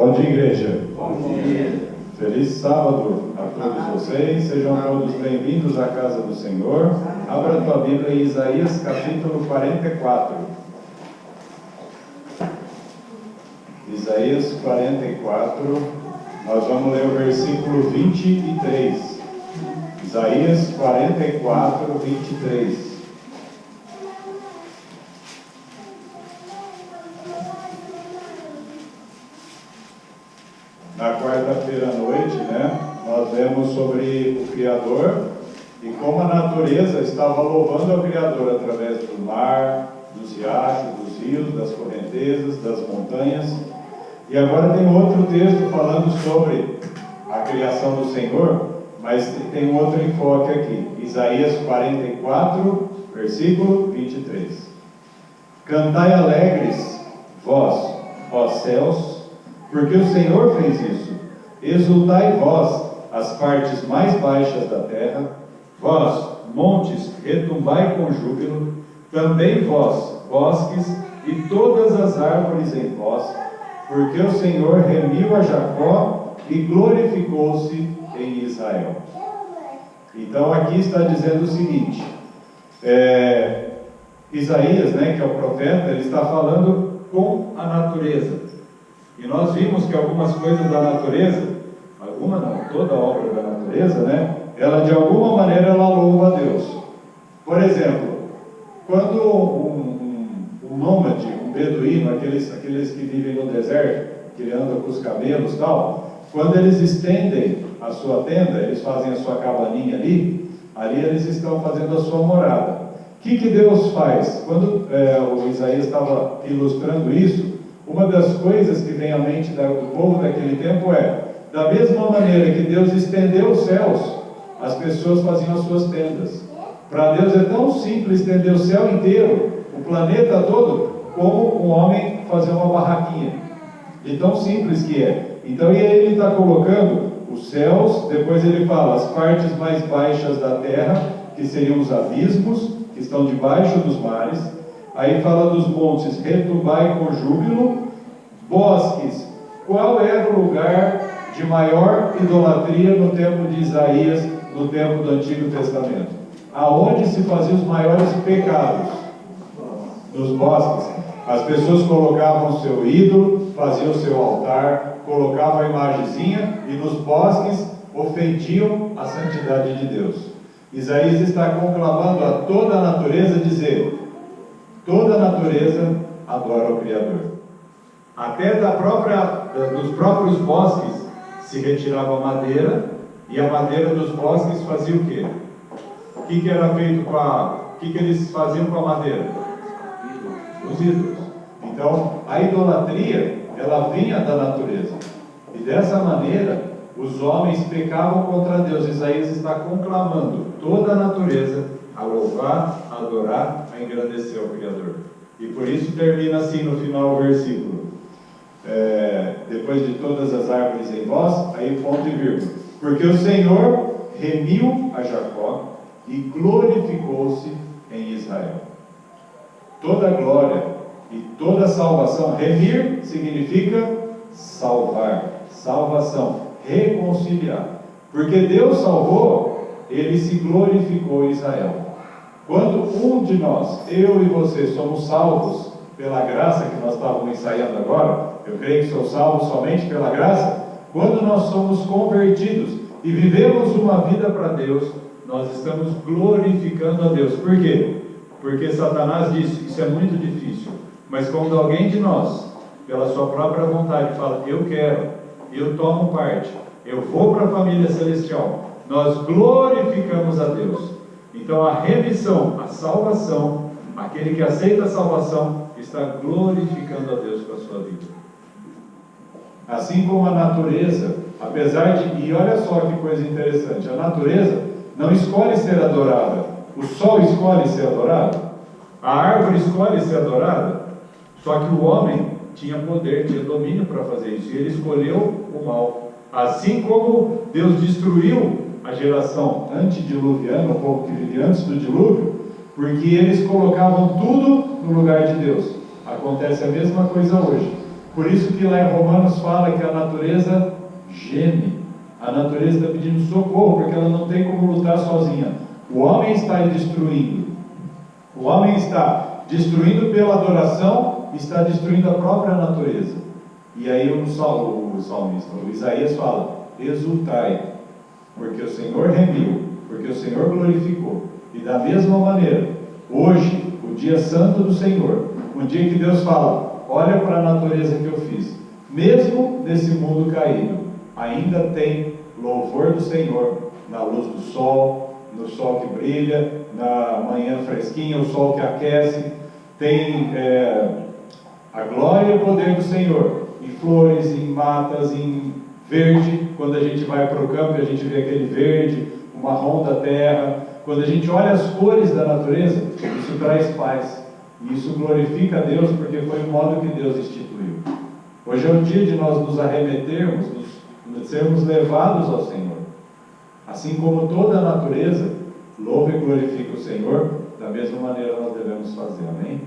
Bom dia, igreja. Bom dia. Feliz sábado a todos vocês. Sejam todos bem-vindos à casa do Senhor. Abra a tua Bíblia em Isaías capítulo 44. Isaías 44, nós vamos ler o versículo 23. Isaías 44, 23. Na quarta-feira à noite, nós vemos sobre o Criador e como a natureza estava louvando ao Criador através do mar, dos riachos, dos rios, das correntezas, das montanhas. E agora tem outro texto falando sobre a criação do Senhor, mas tem um outro enfoque aqui. Isaías 44, versículo 23. Cantai alegres, vós, ó céus, porque o Senhor fez isso. Exultai vós, as partes mais baixas da terra, vós, montes, retumbai com júbilo, também vós, bosques, e todas as árvores em vós, porque o Senhor remiu a Jacó e glorificou-se em Israel. Então aqui está dizendo o seguinte, Isaías, que é o profeta, ele está falando com a natureza. E nós vimos que algumas coisas da natureza, toda a obra da natureza, ela de alguma maneira ela louva a Deus. Por exemplo, quando um nômade, um beduíno, aqueles que vivem no deserto, que andam com os camelos e tal, quando eles estendem a sua tenda, eles fazem a sua cabaninha ali eles estão fazendo a sua morada. O que Deus faz? Quando o Isaías estava ilustrando isso, uma das coisas que vem à mente do povo daquele tempo da mesma maneira que Deus estendeu os céus, as pessoas faziam as suas tendas. Para Deus é tão simples estender o céu inteiro, o planeta todo, como um homem fazer uma barraquinha. De tão simples que é. Então ele está colocando os céus, depois ele fala as partes mais baixas da terra, que seriam os abismos, que estão debaixo dos mares. Aí fala dos montes, retumbai com júbilo, bosques. Qual era o lugar de maior idolatria no tempo de Isaías, no tempo do Antigo Testamento? Aonde se faziam os maiores pecados? Nos bosques. As pessoas colocavam o seu ídolo, faziam o seu altar, colocavam a imagenzinha e nos bosques ofendiam a santidade de Deus. Isaías está conclamando a toda a natureza, dizer: toda a natureza adora o Criador. Até dos próprios bosques se retirava a madeira, e a madeira dos bosques fazia o quê? O que era feito o que eles faziam com a madeira? Os ídolos. Então, a idolatria, ela vinha da natureza. E dessa maneira, os homens pecavam contra Deus. Isaías está conclamando toda a natureza a louvar, a adorar, a engrandecer o Criador. E por isso termina assim no final o versículo. Depois de todas as árvores em vós, aí ponto e vírgula. Porque o Senhor remiu a Jacó e glorificou-se em Israel. Toda glória e toda salvação, remir significa salvar, salvação, reconciliar. Porque Deus salvou, Ele se glorificou em Israel. Quando um de nós, eu e você, somos salvos pela graça que nós estávamos ensaiando agora, eu creio que sou salvo somente pela graça. Quando nós somos convertidos e vivemos uma vida para Deus, nós estamos glorificando a Deus. Por quê? Porque Satanás disse, isso é muito difícil. Mas quando alguém de nós, pela sua própria vontade, fala, eu quero, eu tomo parte, eu vou para a família celestial, nós glorificamos a Deus. Então a remissão, a salvação, aquele que aceita a salvação, está glorificando a Deus com a sua vida. Assim como a natureza, apesar de... E olha só que coisa interessante, a natureza não escolhe ser adorada. O sol escolhe ser adorado, a árvore escolhe ser adorada, só que o homem tinha poder, tinha domínio para fazer isso, e ele escolheu o mal. Assim como Deus destruiu a geração antediluviana, o povo que vivia antes do dilúvio, porque eles colocavam tudo no lugar de Deus. Acontece a mesma coisa hoje. Por isso que lá em Romanos fala que a natureza geme. A natureza está pedindo socorro, porque ela não tem como lutar sozinha. O homem está destruindo. O homem está destruindo pela adoração, está destruindo a própria natureza. E aí o salmista, o Isaías fala: exultai, porque o Senhor remiu, porque o Senhor glorificou. E da mesma maneira, hoje, o dia santo do Senhor, um dia que Deus fala: olha para a natureza que eu fiz, mesmo nesse mundo caído, ainda tem louvor do Senhor na luz do sol, no sol que brilha, na manhã fresquinha, o sol que aquece, tem a glória e o poder do Senhor em flores, em matas, em verde. Quando a gente vai para o campo e a gente vê aquele verde, o marrom da terra, quando a gente olha as cores da natureza, isso traz paz, e isso glorifica a Deus, porque foi o modo que Deus instituiu. Hoje é o dia de nós nos arremetermos, de sermos levados ao Senhor. Assim como toda a natureza louva e glorifica o Senhor, da mesma maneira nós devemos fazer. Amém?